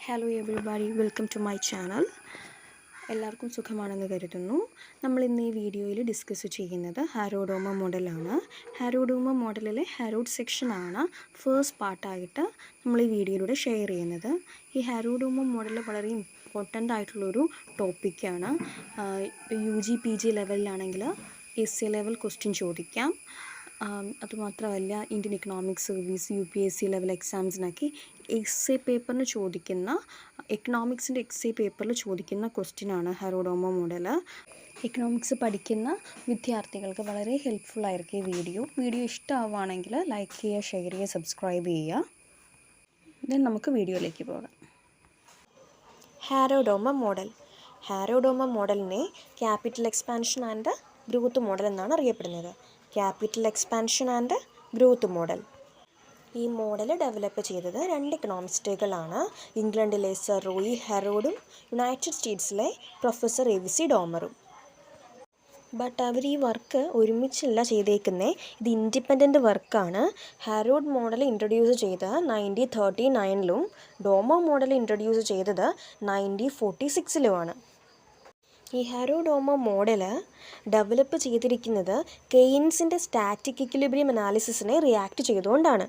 Hello everybody, welcome to my channel. എല്ലാവർക്കും സുഖമാണെന്ന് കരുതുന്നു. നമ്മൾ ഇന്ന് ഈ വീഡിയോയിൽ ഡിസ്കസ് ചെയ്യുന്നത് ഹാരോഡോമ മോഡലാണ്. ഹാരോഡോമ മോഡലിലെ ഹാരോഡ് സെക്ഷനാണ് ഫസ്റ്റ് പാർട്ടായിട്ട് നമ്മൾ ഈ വീഡിയോയിലൂടെ ഷെയർ ചെയ്യുന്നത്. ഈ ഹാരോഡോമ മോഡൽ വളരെ ഇമ്പോർട്ടൻ്റ് ആയിട്ടുള്ളൊരു ടോപ്പിക്കാണ്. UG PG ലെവലിലാണെങ്കിൽ SC ലെവൽ ക്വസ്റ്റ്യൻ ചോദിക്കാം. അതുമാത്രമല്ല, Indian economic service, UPSC level എക്സാംസിനൊക്കെ എക്സേ പേപ്പറിന് ചോദിക്കുന്ന എക്കണോമിക്സിൻ്റെ എക്സേ പേപ്പറിൽ ചോദിക്കുന്ന ക്വസ്റ്റ്യനാണ് ഹാരോഡോമ മോഡൽ. എക്കണോമിക്സ് പഠിക്കുന്ന വിദ്യാർത്ഥികൾക്ക് വളരെ ഹെൽപ്ഫുൾ ആയിരിക്കും ഈ വീഡിയോ ഇഷ്ടമാവുകയാണെങ്കിൽ ലൈക്ക് ചെയ്യുക, ഷെയർ ചെയ്യുക, സബ്സ്ക്രൈബ് ചെയ്യുക. ദെൻ നമുക്ക് വീഡിയോയിലേക്ക് പോകാം. ഹാരോഡോമ മോഡലിനെ capital expansion and growth model എന്നാണ് അറിയപ്പെടുന്നത്. Capital expansion and growth model. ഈ മോഡൽ ഡെവലപ്പ് ചെയ്തത് രണ്ട് എക്കണോമിസ്റ്റുകളാണ്. ഇംഗ്ലണ്ടിലെ സർ റോയി ഹാരോഡും യുണൈറ്റഡ് സ്റ്റേറ്റ്സിലെ പ്രൊഫസർ A.V.C. ഡോമറും. ബട്ട് അവർ ഈ വർക്ക് ഒരുമിച്ചല്ല ചെയ്തേക്കുന്നത്. ഇത് ഇൻഡിപെൻഡൻറ്റ് വർക്കാണ്. ഹാരോഡ് മോഡൽ ഇൻട്രൊഡ്യൂസ് ചെയ്തത് 1939-ലും ഡോമർ മോഡൽ ഇൻട്രൊഡ്യൂസ് ചെയ്തത് 1946-ലുമാണ്. ഈ ഹാരോഡോമ മോഡൽ ഡെവലപ്പ് ചെയ്തിരിക്കുന്നത് കെയ്ൻസിൻ്റെ സ്റ്റാറ്റിക് ഇക്വിലിബ്രിയം അനാലിസിസിനെ റിയാക്ട് ചെയ്തുകൊണ്ടാണ്.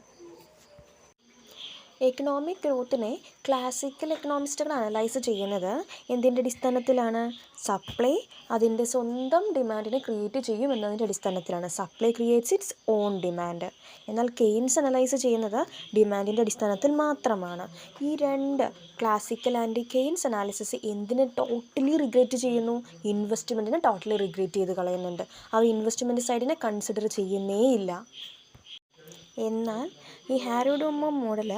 എക്കണോമിക് ഗ്രോത്തിനെ ക്ലാസിക്കൽ എക്കണോമിസ്റ്റുകൾ അനലൈസ് ചെയ്യുന്നത് എന്തിൻ്റെ അടിസ്ഥാനത്തിലാണ്? സപ്ലൈ അതിൻ്റെ സ്വന്തം ഡിമാൻഡിനെ ക്രിയേറ്റ് ചെയ്യും എന്നതിൻ്റെ അടിസ്ഥാനത്തിലാണ്. Supply creates it's on demand. എന്നാൽ കെയ്ൻസ് അനലൈസ് ചെയ്യുന്നത് ഡിമാൻഡിൻ്റെ അടിസ്ഥാനത്തിൽ മാത്രമാണ്. ഈ രണ്ട് ക്ലാസിക്കൽ ആൻഡ് കെയ്ൻസ് അനാലിസിസ് എന്തിനെ ടോട്ടലി റിഗ്രറ്റ് ചെയ്യുന്നു? ഇൻവെസ്റ്റ്മെൻറ്റിനെ ടോട്ടലി റിഗ്രറ്റ് ചെയ്ത് കളയുന്നുണ്ട്. ആ ഇൻവെസ്റ്റ്മെൻറ്റ് സൈഡിനെ കൺസിഡർ ചെയ്യുന്നേയില്ല. എന്നാൽ ഈ ഹാരോഡോമ മോഡൽ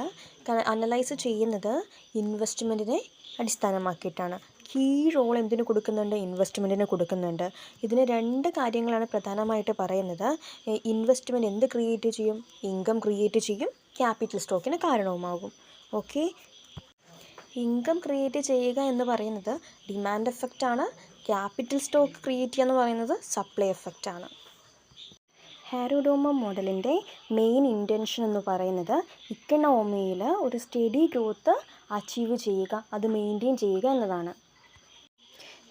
അനലൈസ് ചെയ്യുന്നത് ഇൻവെസ്റ്റ്മെൻറ്റിനെ അടിസ്ഥാനമാക്കിയിട്ടാണ്. കീ റോൾ എന്തിനു കൊടുക്കുന്നുണ്ട്? ഇൻവെസ്റ്റ്മെൻറ്റിന് കൊടുക്കുന്നുണ്ട്. ഇതിന് രണ്ട് കാര്യങ്ങളാണ് പ്രധാനമായിട്ട് പറയുന്നത്. ഇൻവെസ്റ്റ്മെൻറ്റ് എന്ത് ക്രിയേറ്റ് ചെയ്യും? ഇൻകം ക്രിയേറ്റ് ചെയ്യും, ക്യാപിറ്റൽ സ്റ്റോക്കിന് കാരണവുമാകും. ഓക്കെ, ഇൻകം ക്രിയേറ്റ് ചെയ്യുക എന്ന് പറയുന്നത് ഡിമാൻഡ് എഫക്റ്റാണ്. ക്യാപിറ്റൽ സ്റ്റോക്ക് ക്രിയേറ്റ് ചെയ്യുക എന്ന് പറയുന്നത് സപ്ലൈ എഫക്റ്റാണ്. ഹാരോഡോമ മോഡലിൻ്റെ മെയിൻ ഇൻറ്റൻഷൻ എന്ന് പറയുന്നത് ഇക്കണോമിയിൽ ഒരു സ്റ്റഡി ഗ്രോത്ത് അച്ചീവ് ചെയ്യുക, അത് മെയിൻറ്റെയിൻ ചെയ്യുക എന്നതാണ്.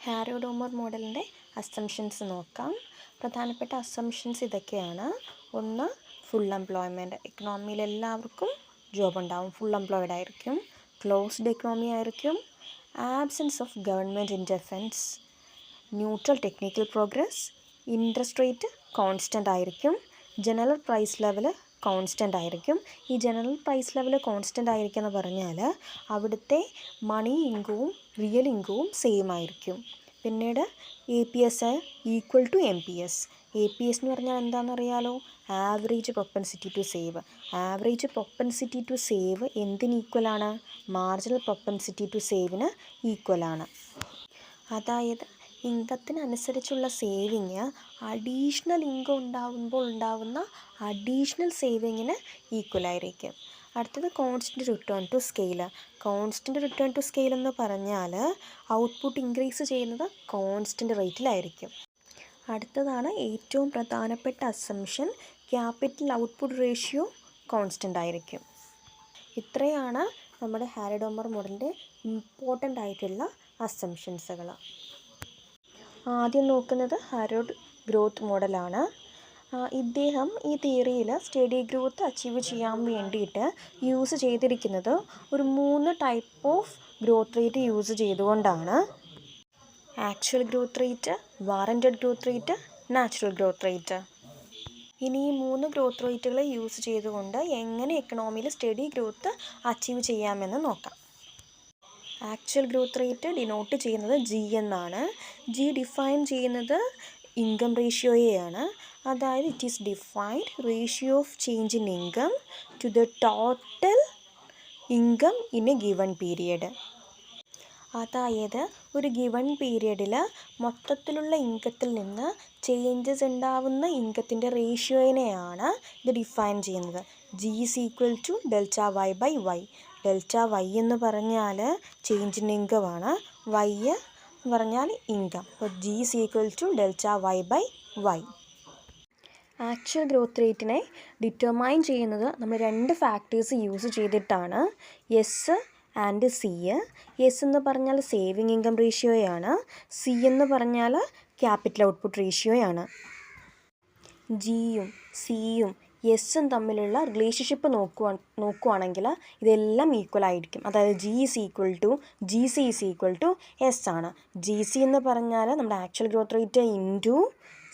ഹാരോഡോമ മോഡലിൻ്റെ അസംഷൻസ് നോക്കാം. പ്രധാനപ്പെട്ട അസംഷൻസ് ഇതൊക്കെയാണ്. ഒന്ന്, ഫുൾ എംപ്ലോയ്മെൻറ്റ്. എക്കണോമിയിൽ എല്ലാവർക്കും ജോബ് ഉണ്ടാവും, ഫുൾ എംപ്ലോയിഡ് ആയിരിക്കും. ക്ലോസ്ഡ് എക്കണോമി ആയിരിക്കും. Absence of government interference. Neutral technical progress. Interest rate constant ആയിരിക്കും. ജനറൽ പ്രൈസ് ലെവൽ കോൺസ്റ്റൻ്റ് ആയിരിക്കും. ഈ ജനറൽ പ്രൈസ് ലെവൽ കോൺസ്റ്റൻ്റ് ആയിരിക്കും എന്ന് പറഞ്ഞാൽ അവിടുത്തെ മണി ഇൻകവും റിയൽ ഇൻകവും സെയിം ആയിരിക്കും. പിന്നീട് APS equal to MPS. APS എന്ന് പറഞ്ഞാൽ എന്താണെന്നറിയാലോ? Average propensity to save. Average propensity to save എന്തിന് ഈക്വലാണ്? മാർജിനൽ പ്രൊപ്പൻസിറ്റി ടു സേവിന് ഈക്വലാണ്. അതായത് ഇൻകത്തിനനുസരിച്ചുള്ള സേവിങ് അഡീഷണൽ ഇൻകം ഉണ്ടാകുമ്പോൾ ഉണ്ടാകുന്ന അഡീഷണൽ സേവിങ്ങിന് ഈക്വലായിരിക്കും. അടുത്തത് constant return to scale. Constant return to scale എന്ന് പറഞ്ഞാൽ ഔട്ട്പുട്ട് ഇൻക്രീസ് ചെയ്യുന്നത് കോൺസ്റ്റൻറ്റ് റേറ്റിലായിരിക്കും. അടുത്തതാണ് ഏറ്റവും പ്രധാനപ്പെട്ട assumption, capital output ratio constant ആയിരിക്കും. ഇത്രയാണ് നമ്മുടെ ഹാരോഡോമർ മോഡലിൻ്റെ ഇമ്പോർട്ടൻ്റ് ആയിട്ടുള്ള അസംഷൻസുകൾ. ആദ്യം നോക്കുന്നത് ഹാരോഡ് ഗ്രോത്ത് മോഡലാണ്. ഇദ്ദേഹം ഈ തിയറിയിൽ സ്റ്റഡി ഗ്രോത്ത് അച്ചീവ് ചെയ്യാൻ വേണ്ടിയിട്ട് യൂസ് ചെയ്തിരിക്കുന്നത് ഒരു 3 type of growth rate use ചെയ്തുകൊണ്ടാണ്. Actual growth rate, warranted growth rate, natural growth rate. ഇനി ഈ 3 ഗ്രോത്ത് റേറ്റുകൾ യൂസ് ചെയ്തുകൊണ്ട് എങ്ങനെ എക്കണോമിയിൽ സ്റ്റഡി ഗ്രോത്ത് അച്ചീവ് ചെയ്യാമെന്ന് നോക്കാം. ആക്ച്വൽ ഗ്രോത്ത് റേറ്റ് ഡിനോട്ട് ചെയ്യുന്നത് G എന്നാണ്. G ഡിഫൈൻ ചെയ്യുന്നത് ഇൻകം റേഷ്യോയെയാണ്. അതായത് it is defined ratio of change in income to the total income in a given period. അതായത് ഒരു ഗിവൺ പീരിയഡിൽ മൊത്തത്തിലുള്ള ഇൻകത്തിൽ നിന്ന് ചേഞ്ചസ് ഉണ്ടാവുന്ന ഇൻകത്തിൻ്റെ റേഷ്യോയിനെയാണ് ഇത് ഡിഫൈൻ ചെയ്യുന്നത്. G is equal to delta Y/Y. Delta Y എന്ന് പറഞ്ഞാൽ ചേഞ്ച് ഇൻ ഇൻകമാണ്, Y എന്ന് പറഞ്ഞാൽ ഇൻകം. അപ്പോൾ G is equal to delta Y/Y. Actual growth റേറ്റിനെ ഡിറ്റർമൈൻ ചെയ്യുന്നത് നമ്മൾ 2 ഫാക്ടേഴ്സ് യൂസ് ചെയ്തിട്ടാണ്. S and C. എസ് എന്ന് പറഞ്ഞാൽ സേവിങ് ഇൻകം റേഷ്യോയാണ്. സി എന്ന് പറഞ്ഞാൽ ക്യാപിറ്റൽ ഔട്ട്പുട്ട് റേഷ്യോയാണ്. ജിയും സിയും എസ്സും തമ്മിലുള്ള റിലേഷൻഷിപ്പ് നോക്കുവാണെങ്കിൽ ഇതെല്ലാം ഈക്വൽ ആയിരിക്കും. അതായത് G is equal to G C is equal to S ആണ്. ജി സി എന്ന് പറഞ്ഞാൽ നമ്മുടെ actual growth rate into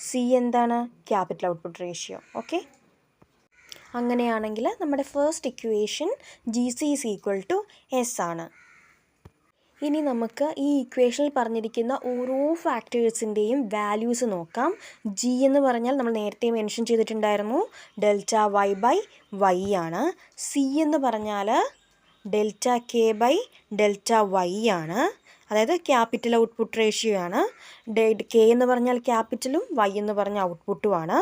C എന്താണ് ക്യാപിറ്റൽ ഔട്ട്പുട്ട് റേഷ്യോ. ഓക്കെ, അങ്ങനെയാണെങ്കിൽ നമ്മുടെ first equation G C is equal to S ആണ്. ഇനി നമുക്ക് ഈ ഇക്വേഷനിൽ പറഞ്ഞിരിക്കുന്ന ഓരോ ഫാക്ടേഴ്സിൻ്റെയും വാല്യൂസ് നോക്കാം. ജി എന്ന് പറഞ്ഞാൽ നമ്മൾ നേരത്തെ മെൻഷൻ ചെയ്തിട്ടുണ്ടായിരുന്നു ഡെൽറ്റ വൈ ബൈ വൈ ആണ്. സി എന്ന് പറഞ്ഞാൽ delta K by delta Y ആണ്. അതായത് ക്യാപിറ്റൽ ഔട്ട്പുട്ട് റേഷ്യോ ആണ്. കെ എന്ന് പറഞ്ഞാൽ ക്യാപിറ്റലും വൈ എന്ന് പറഞ്ഞാൽ ഔട്ട്പുട്ടുമാണ്.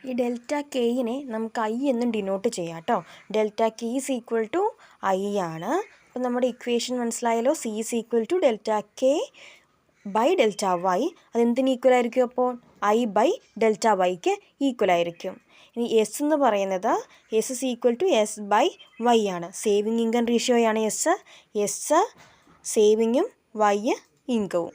ഈ ഡെൽറ്റ കെയിനെ നമുക്ക് ഐ എന്നും ഡിനോട്ട് ചെയ്യാം കേട്ടോ. Delta K is equal to I ആണ്. അപ്പോൾ നമ്മുടെ ഇക്വേഷൻ മനസ്സിലായല്ലോ. C is equal to delta K by delta Y. അതെന്തിന് ഈക്വൽ ആയിരിക്കും? അപ്പോൾ ഐ ബൈ ഡെൽറ്റ വൈക്ക് ഈക്വൽ ആയിരിക്കും. ഇനി എസ് എന്ന് പറയുന്നത് S is equal to S by Y ആണ്. സേവിങ് ഇൻകം റേഷ്യോയാണ് എസ്. എസ് സേവിങ്ങും വൈ ഇൻകവും.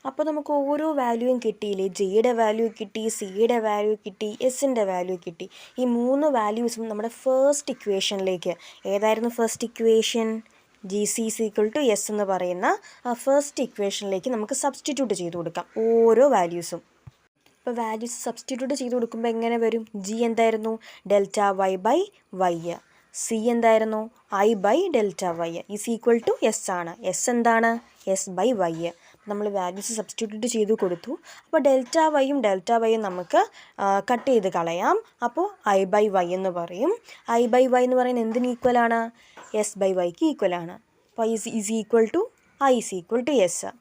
അപ്പോൾ നമുക്ക് ഓരോ വാല്യൂയും കിട്ടിയില്ലേ? ജിയുടെ വാല്യൂ കിട്ടി, സിയുടെ വാല്യൂ കിട്ടി, എസിൻ്റെ വാല്യൂ കിട്ടി. ഈ 3 വാല്യൂസും നമ്മുടെ ഫസ്റ്റ് ഇക്വേഷനിലേക്ക്, ഏതായിരുന്നു first equation? G C is equal to S എന്ന് പറയുന്ന ആ ഫസ്റ്റ് ഇക്വേഷനിലേക്ക് നമുക്ക് സബ്സ്റ്റിറ്റ്യൂട്ട് ചെയ്ത് കൊടുക്കാം ഓരോ വാല്യൂസും. അപ്പോൾ വാല്യൂസ് സബ്സ്റ്റിറ്റ്യൂട്ട് ചെയ്ത് കൊടുക്കുമ്പോൾ എങ്ങനെ വരും? ജി എന്തായിരുന്നു? Delta Y by Y. C എന്തായിരുന്നു? I by delta Y is equal to S ആണ്. എസ് എന്താണ്? S by Y. നമ്മൾ വാല്യൂസ് സബ്സ്റ്റിറ്റ്യൂട്ട് ചെയ്ത് കൊടുത്തു. അപ്പോൾ ഡെൽറ്റ വൈയും നമുക്ക് കട്ട് ചെയ്ത് കളയാം. അപ്പോൾ ഐ ബൈ വൈ എന്ന് പറയും. ഐ ബൈ വൈ എന്ന് പറയുന്നത് എന്തിന് ഈക്വലാണ്? എസ് ബൈ വൈക്ക് ഈക്വലാണ്. അപ്പോൾ is equal to I is equal to S.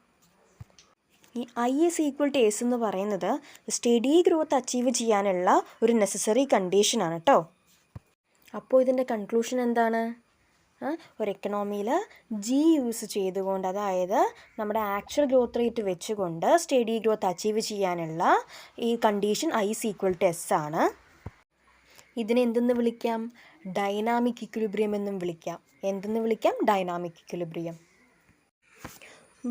ഈ I is equal to S എന്ന് പറയുന്നത് സ്റ്റഡി ഗ്രോത്ത് അച്ചീവ് ചെയ്യാനുള്ള ഒരു നെസസറി കണ്ടീഷനാണ് കേട്ടോ. അപ്പോൾ ഇതിൻ്റെ കൺക്ലൂഷൻ എന്താണ്? ഒരു എക്കണോമിയിൽ ജി യൂസ് ചെയ്തുകൊണ്ട്, അതായത് നമ്മുടെ ആക്ച്വൽ ഗ്രോത്ത് റേറ്റ് വെച്ചുകൊണ്ട് സ്റ്റഡി ഗ്രോത്ത് അച്ചീവ് ചെയ്യാനുള്ള ഈ condition I is equal to S ആണ്. ഇതിനെ എന്തെന്ന് വിളിക്കാം? ഡൈനാമിക് ഇക്വിലിബ്രിയം എന്നും വിളിക്കാം. എന്തെന്ന് വിളിക്കാം? Dynamic equilibrium.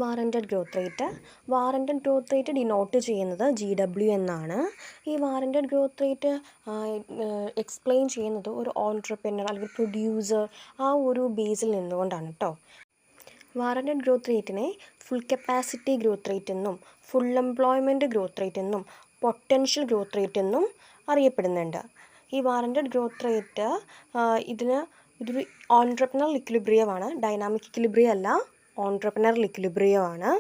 Warranted growth rate denote ചെയ്യുന്നത് ജി ഡബ്ല്യു എന്നാണ്. ഈ വാറൻറ്റഡ് ഗ്രോത്ത് റേറ്റ് എക്സ്പ്ലെയിൻ ചെയ്യുന്നത് ഒരു ഓൺട്രപ്രനർ അല്ലെങ്കിൽ പ്രൊഡ്യൂസർ ആ ഒരു ബേസിൽ നിന്നുകൊണ്ടാണ് കേട്ടോ. വാറൻറ്റഡ് ഗ്രോത്ത് റേറ്റിനെ ഫുൾ കപ്പാസിറ്റി ഗ്രോത്ത് റേറ്റ് എന്നും ഫുൾ എംപ്ലോയ്മെൻറ്റ് ഗ്രോത്ത് റേറ്റ് എന്നും പൊട്ടൻഷ്യൽ ഗ്രോത്ത് റേറ്റ് എന്നും അറിയപ്പെടുന്നുണ്ട്. ഈ വാറൻറ്റഡ് ഗ്രോത്ത് റേറ്റ് ഇതൊരു ഓൺട്രപ്രനർ ഇക്വിലിബ്രിയമാണ്. ഡൈനാമിക് ഇക്വിലിബ്രിയം അല്ല, ഓൺട്രപ്രനർ ഇക്വിലിബ്രിയം ആണ്.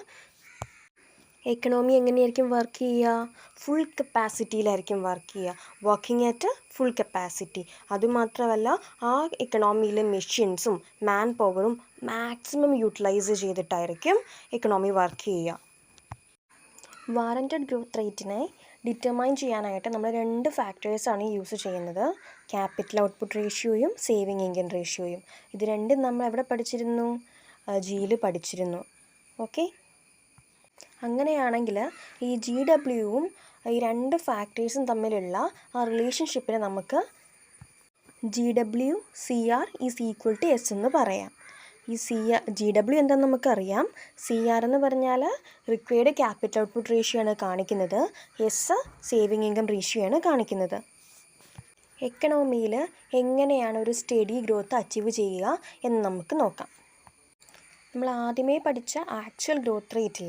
എക്കണോമി എങ്ങനെയായിരിക്കും വർക്ക് ചെയ്യുക? ഫുൾ കപ്പാസിറ്റിയിലായിരിക്കും വർക്ക് ചെയ്യുക. Working at full capacity. അതുമാത്രമല്ല ആ എക്കണോമിയിലെ മെഷീൻസും മാൻ പവറും മാക്സിമം യൂട്ടിലൈസ് ചെയ്തിട്ടായിരിക്കും എക്കണോമി വർക്ക് ചെയ്യുക. വാറൻറ്റഡ് ഗ്രോത്ത് റേറ്റിനെ ഡിറ്റർമൈൻ ചെയ്യാനായിട്ട് നമ്മൾ 2 ഫാക്ടേഴ്സാണ് യൂസ് ചെയ്യുന്നത്. ക്യാപിറ്റൽ ഔട്ട്പുട്ട് റേഷ്യോയും സേവിങ് ഇൻകം റേഷ്യോയും. ഇത് രണ്ടും നമ്മൾ എവിടെ പഠിച്ചിരുന്നു? ജിയിൽ പഠിച്ചിരുന്നു. ഓക്കെ, അങ്ങനെയാണെങ്കിൽ ഈ ജി ഡബ്ല്യുവും ഈ 2 ഫാക്ടേഴ്സും തമ്മിലുള്ള ആ റിലേഷൻഷിപ്പിനെ നമുക്ക് G W C R is equal to S എന്ന് പറയാം. ഈ ജി ഡബ്ല്യു എന്താണെന്ന് നമുക്കറിയാം. സി ആർ എന്ന് പറഞ്ഞാൽ റിക്വയർഡ് ക്യാപിറ്റൽ ഔട്ട്പുട്ട് റേഷ്യോ ആണ് കാണിക്കുന്നത്. എസ് സേവിങ് ഇൻകം റേഷ്യോ ആണ് കാണിക്കുന്നത്. എക്കണോമിയിൽ എങ്ങനെയാണ് ഒരു സ്റ്റഡി ഗ്രോത്ത് അച്ചീവ് ചെയ്യുക എന്ന് നമുക്ക് നോക്കാം. നമ്മൾ ആദ്യമേ പഠിച്ച ആക്ച്വൽ ഗ്രോത്ത് റേറ്റിൽ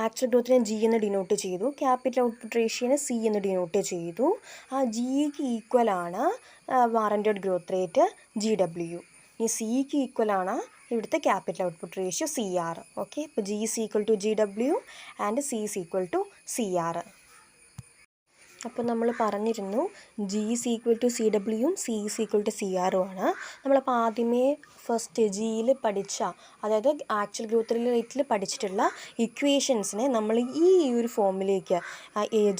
ആക്ച്വൽ ഗ്രോത്തിനെ ജി എന്ന് ഡിനോട്ട് ചെയ്തു. ക്യാപിറ്റൽ ഔട്ട്പുട്ട് റേഷ്യോനെ സി എന്ന് ഡിനോട്ട് ചെയ്തു. ആ ജിക്ക് ഈക്വലാണ് warranted growth rate G W. ഈ സിക്ക് ഈക്വലാണ് ഇവിടുത്തെ capital output ratio C R. Okay, ഇപ്പോൾ G is equal to G W and C is equal to C R. അപ്പോൾ നമ്മൾ പറഞ്ഞിരുന്നു G is equal to C ഡബ്ല്യുവും C is equal to C ആറും ആണ്. നമ്മളപ്പോൾ ആദ്യമേ ഫസ്റ്റ് ജിയിൽ പഠിച്ച, അതായത് ആക്ച്വൽ ഗ്രോത്ത് റേറ്റിൽ പഠിച്ചിട്ടുള്ള ഇക്വേഷൻസിനെ നമ്മൾ ഈ ഒരു ഫോമിലേക്ക്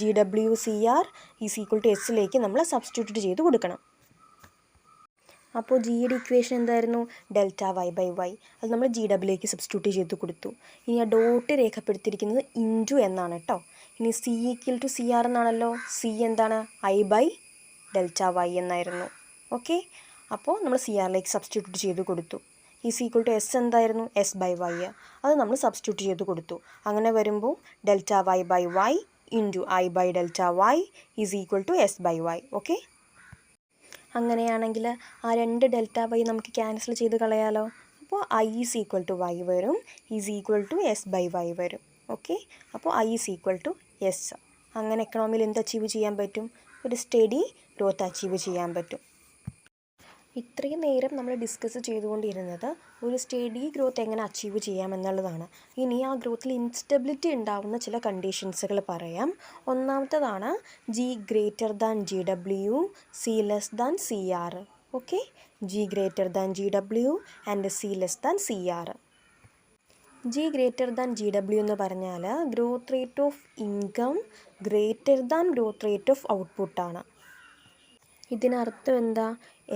G W C R is equal to എസിലേക്ക് നമ്മൾ സബ്സ്റ്റിറ്റ്യൂട്ട് ചെയ്ത് കൊടുക്കണം. അപ്പോൾ ജിയുടെ ഇക്വേഷൻ എന്തായിരുന്നു? Delta Y by Y. അത് നമ്മൾ ജി ഡബ്ല്യുലേക്ക് സബ്സ്റ്റിറ്റ്യൂട്ട് ചെയ്ത് കൊടുത്തു. ഇനി ആ ഡോട്ട് രേഖപ്പെടുത്തിയിരിക്കുന്നത് ഇൻറ്റു എന്നാണ് കേട്ടോ. ഇനി C equal to C R എന്നാണല്ലോ. സി എന്താണ്? ഐ ബൈ ഡെൽറ്റ വൈ എന്നായിരുന്നു. ഓക്കെ, അപ്പോൾ നമ്മൾ സി ആറിലേക്ക് സബ്സ്റ്റിറ്റ്യൂട്ട് ചെയ്ത് കൊടുത്തു. ഈസ് ഈക്വൽ ടു എസ് എന്തായിരുന്നു? S by Y. അത് നമ്മൾ സബ്സ്റ്റിറ്റ്യൂട്ട് ചെയ്ത് കൊടുത്തു. അങ്ങനെ വരുമ്പോൾ delta Y by Y into I by delta Y is equal to S by Y. Okay, അങ്ങനെയാണെങ്കിൽ ആ രണ്ട് ഡെൽറ്റ വൈ നമുക്ക് ക്യാൻസൽ ചെയ്ത് കളയാലോ. അപ്പോൾ I is equal to Y വരും, is equal to S by Y വരും. ഓക്കെ, അപ്പോൾ I is equal to S. അങ്ങനെ എക്കണോമിയിൽ എന്ത് അച്ചീവ് ചെയ്യാൻ പറ്റും? ഒരു സ്റ്റഡി ഗ്രോത്ത് അച്ചീവ് ചെയ്യാൻ പറ്റും. ഇത്രയും നേരം നമ്മൾ ഡിസ്കസ് ചെയ്തുകൊണ്ടിരുന്നത് ഒരു സ്റ്റഡി ഗ്രോത്ത് എങ്ങനെ അച്ചീവ് ചെയ്യാമെന്നുള്ളതാണ്. ഇനി ആ ഗ്രോത്തിൽ ഇൻസ്റ്റബിലിറ്റി ഉണ്ടാവുന്ന ചില കണ്ടീഷൻസുകൾ പറയാം. ഒന്നാമത്തേതാണ് G greater than G W, C less than C R. Okay, G greater than G W and C less than C R. G greater than G W എന്ന് പറഞ്ഞാൽ growth rate of income greater than growth rate of ഔട്ട്പുട്ടാണ്. ഇതിനർത്ഥം എന്താ?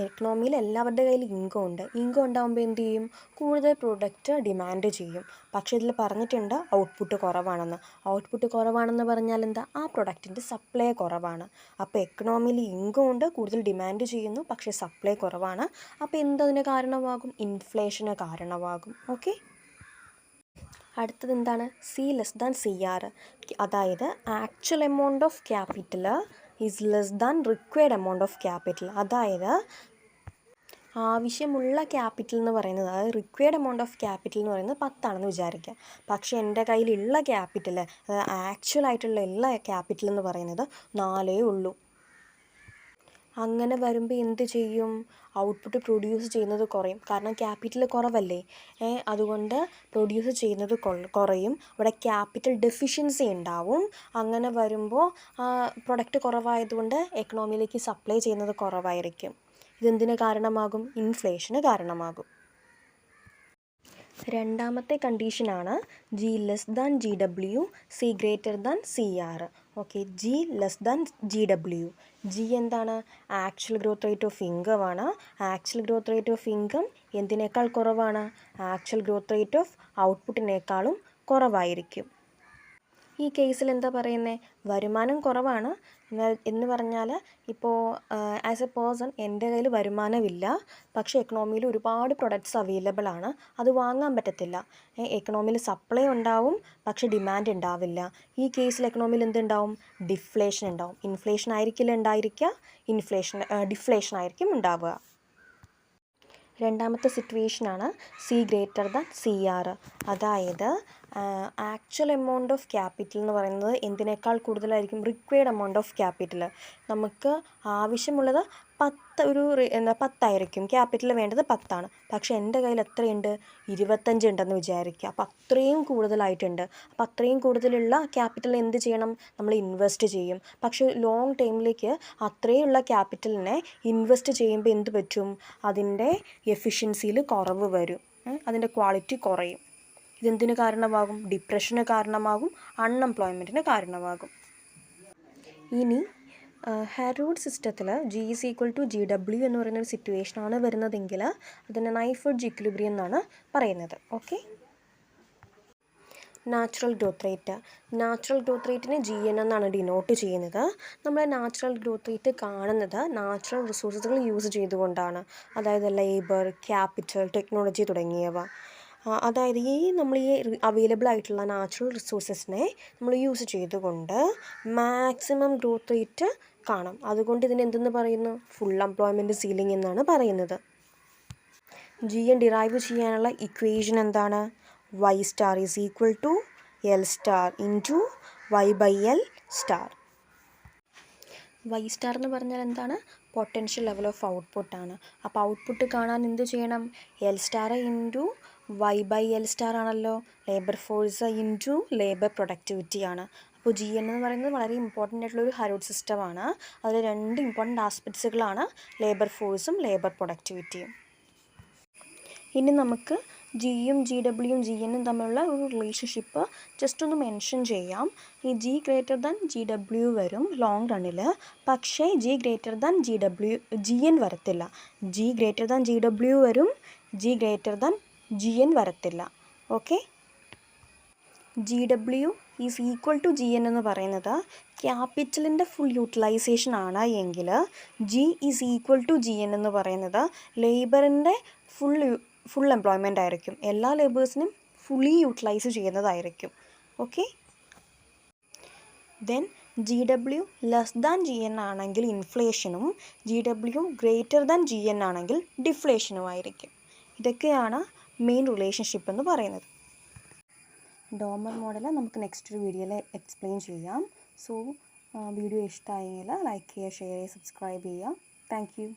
എക്കണോമിയിൽ എല്ലാവരുടെ കയ്യിൽ income ഉണ്ട്. Income ഉണ്ടാകുമ്പോൾ എന്ത് ചെയ്യും? കൂടുതൽ പ്രൊഡക്റ്റ് ഡിമാൻഡ് ചെയ്യും. പക്ഷേ ഇതിൽ പറഞ്ഞിട്ടുണ്ട് ഔട്ട്പുട്ട് കുറവാണെന്ന്. ഔട്ട്പുട്ട് കുറവാണെന്ന് പറഞ്ഞാൽ എന്താ? ആ പ്രൊഡക്റ്റിൻ്റെ സപ്ലൈ കുറവാണ്. അപ്പോൾ എക്കണോമിയിൽ ഇൻകം ഉണ്ട്, കൂടുതൽ ഡിമാൻഡ് ചെയ്യുന്നു, പക്ഷേ സപ്ലൈ കുറവാണ്. അപ്പോൾ എന്തതിന് കാരണമാകും? ഇൻഫ്ലേഷന് കാരണമാകും. ഓക്കെ, അടുത്തത് എന്താണ്? C less than C R. അതായത് actual amount of capital is less than required amount of capital. അതായത് ആവശ്യമുള്ള ക്യാപിറ്റൽ എന്ന് പറയുന്നത്, അതായത് റിക്വയർഡ് എമൗണ്ട് ഓഫ് ക്യാപിറ്റൽ എന്ന് പറയുന്നത് 10 വിചാരിക്കുക. പക്ഷേ എൻ്റെ കയ്യിലുള്ള ക്യാപിറ്റൽ, ആക്ച്വൽ ആയിട്ടുള്ള എല്ലാ ക്യാപിറ്റൽ എന്ന് പറയുന്നത് 4 ഉള്ളൂ. അങ്ങനെ വരുമ്പോൾ എന്ത് ചെയ്യും? ഔട്ട്പുട്ട് പ്രൊഡ്യൂസ് ചെയ്യുന്നത് കുറയും. കാരണം ക്യാപിറ്റൽ കുറവല്ലേ, അതുകൊണ്ട് പ്രൊഡ്യൂസ് ചെയ്യുന്നത് കുറയും. അവിടെ ക്യാപിറ്റൽ ഡെഫിഷ്യൻസി ഉണ്ടാവും. അങ്ങനെ വരുമ്പോൾ പ്രൊഡക്റ്റ് കുറവായതുകൊണ്ട് എക്കണോമിയിലേക്ക് സപ്ലൈ ചെയ്യുന്നത് കുറവായിരിക്കും. ഇതെന്തിന് കാരണമാകും? ഇൻഫ്ലേഷന് കാരണമാകും. രണ്ടാമത്തെ കണ്ടീഷനാണ് G less than G W, C greater than C R. Okay, G less than G W. G എന്താണ്? Actual growth rate of income ആണ്. Actual growth rate of income എന്തിനേക്കാൾ കുറവാണ്? ആക്ച്വൽ ഗ്രോത്ത് റേറ്റ് ഓഫ് ഔട്ട്പുട്ടിനേക്കാളും കുറവായിരിക്കും. ഈ കേസിൽ എന്താ പറയുന്നത്? വരുമാനം കുറവാണ് എന്ന് പറഞ്ഞാൽ, ഇപ്പോൾ ആസ് എ പേഴ്സൺ എൻ്റെ കയ്യിൽ വരുമാനമില്ല, പക്ഷേ എക്കണോമിയിൽ ഒരുപാട് പ്രൊഡക്ട്സ് അവൈലബിൾ ആണ്, അത് വാങ്ങാൻ പറ്റത്തില്ല. എക്കണോമിയിൽ സപ്ലൈ ഉണ്ടാവും, പക്ഷേ ഡിമാൻഡ് ഉണ്ടാവില്ല. ഈ കേസിൽ എക്കണോമിയിൽ എന്തുണ്ടാവും? ഡിഫ്ലേഷൻ ഉണ്ടാവും. ഇൻഫ്ലേഷൻ ആയിരിക്കില്ല ഉണ്ടായിരിക്കുക, ഡിഫ്ലേഷൻ ആയിരിക്കും ഉണ്ടാവുക. രണ്ടാമത്തെ സിറ്റുവേഷനാണ് C greater than C R. അതായത് ആക്ച്വൽ എമൗണ്ട് ഓഫ് ക്യാപിറ്റൽ എന്ന് പറയുന്നത് എന്തിനേക്കാൾ കൂടുതലായിരിക്കും? Required amount of capital. നമുക്ക് ആവശ്യമുള്ളത് 10 ആയിരിക്കും. ക്യാപിറ്റൽ വേണ്ടത് 10 ആണ്. പക്ഷേ എൻ്റെ കയ്യിൽ എത്രയുണ്ട്? 25 ഉണ്ടെന്ന് വിചാരിക്കുക. അപ്പോൾ അത്രയും കൂടുതലായിട്ടുണ്ട്. അപ്പോൾ അത്രയും കൂടുതലുള്ള ക്യാപിറ്റൽ എന്ത് ചെയ്യണം? നമ്മൾ ഇൻവെസ്റ്റ് ചെയ്യും. പക്ഷേ ലോങ് ടൈമിലേക്ക് അത്രയുള്ള ക്യാപിറ്റലിനെ ഇൻവെസ്റ്റ് ചെയ്യുമ്പോൾ എന്ത് പറ്റും? അതിൻ്റെ എഫിഷ്യൻസിയിൽ കുറവ് വരും, അതിൻ്റെ ക്വാളിറ്റി കുറയും. ഇതെന്തിന് കാരണമാകും? ഡിപ്രഷന് കാരണമാകും, അൺഎംപ്ലോയ്മെൻറ്റിന് കാരണമാകും. ഇനി ഹാരോഡ് സിസ്റ്റത്തിൽ G is equal to G W എന്ന് പറയുന്നൊരു സിറ്റുവേഷനാണ് വരുന്നതെങ്കിൽ അതിനെ നൈഫെഡ്ജ് ഇക്വിലിബ്രിയം എന്നാണ് പറയുന്നത്. Okay, natural growth rate. Natural growth റേറ്റിനെ ജി എൻ എന്നാണ് ഡിനോട്ട് ചെയ്യുന്നത്. നമ്മൾ നാച്ചുറൽ ഗ്രോത്ത് റേറ്റ് കാണുന്നത് നാച്ചുറൽ റിസോഴ്സുകൾ യൂസ് ചെയ്തുകൊണ്ടാണ്. അതായത് ലേബർ, ക്യാപിറ്റൽ, ടെക്നോളജി തുടങ്ങിയവ. അതായത് നമ്മൾ ഈ അവൈലബിൾ ആയിട്ടുള്ള നാച്ചുറൽ റിസോഴ്സസിനെ നമ്മൾ യൂസ് ചെയ്തുകൊണ്ട് മാക്സിമം ഗ്രോത്ത് റേറ്റ് കാണാം. അതുകൊണ്ട് ഇതിന് എന്തെന്ന് പറയുന്നു? ഫുൾ എംപ്ലോയ്മെൻറ്റ് സീലിംഗ് എന്നാണ് പറയുന്നത്. ജി എൻ ഡിറൈവ് ചെയ്യാനുള്ള ഇക്വേഷൻ എന്താണ്? Y star is equal to L star into Y by L star. Y star എന്ന് പറഞ്ഞാൽ എന്താണ്? പൊട്ടൻഷ്യൽ ലെവൽ ഓഫ് ഔട്ട്പുട്ടാണ്. അപ്പോൾ ഔട്ട്പുട്ട് കാണാൻ എന്ത് ചെയ്യണം? L star into Y by L star ആണല്ലോ. ലേബർ ഫോഴ്സ് ഇൻറ്റു ലേബർ പ്രൊഡക്ടിവിറ്റിയാണ്. അപ്പോൾ ജി എൻ എന്ന് പറയുന്നത് വളരെ ഇമ്പോർട്ടൻ്റ് ആയിട്ടുള്ളൊരു ഹാരോഡ് സിസ്റ്റമാണ്. അതിൽ 2 ഇമ്പോർട്ടൻ്റ് ആസ്പെക്ട്സുകളാണ് ലേബർ ഫോഴ്സും ലേബർ പ്രൊഡക്ടിവിറ്റിയും. ഇനി നമുക്ക് ജിയും ജി ഡബ്ല്യുവും ജി എന്നും തമ്മിലുള്ള ഒരു റിലേഷൻഷിപ്പ് ജസ്റ്റ് ഒന്ന് മെൻഷൻ ചെയ്യാം. ഈ G greater than G W വരും ലോങ് റണ്ണിൽ, പക്ഷേ G greater than G N വരത്തില്ല. G greater than G W വരും, G greater than G N വരത്തില്ല. Okay, G W is equal to G N എന്ന് പറയുന്നത് ക്യാപിറ്റലിൻ്റെ ഫുൾ യൂട്ടിലൈസേഷൻ ആണ് എങ്കിൽ G is equal to G N എന്ന് പറയുന്നത് ലേബറിൻ്റെ ഫുൾ എംപ്ലോയ്മെൻ്റ് ആയിരിക്കും. എല്ലാ ലേബേഴ്സിനും ഫുള്ളി യൂട്ടിലൈസ് ചെയ്യുന്നതായിരിക്കും. Okay. Then G W less than G N ആണെങ്കിൽ ഇൻഫ്ലേഷനും G W greater than G N ആണെങ്കിൽ ഡിഫ്ലേഷനും ആയിരിക്കും. ഇതൊക്കെയാണ് മെയിൻ റിലേഷൻഷിപ്പ് എന്ന് പറയുന്നത്. ഡോമർ മോഡൽ നമുക്ക് നെക്സ്റ്റ് ഒരു വീഡിയോയിൽ എക്സ്പ്ലെയിൻ ചെയ്യാം. സോ വീഡിയോ ഇഷ്ടമായെങ്കിൽ ലൈക്ക് ചെയ്യുക, ഷെയർ ചെയ്യുക, സബ്സ്ക്രൈബ് ചെയ്യുക. Thank you.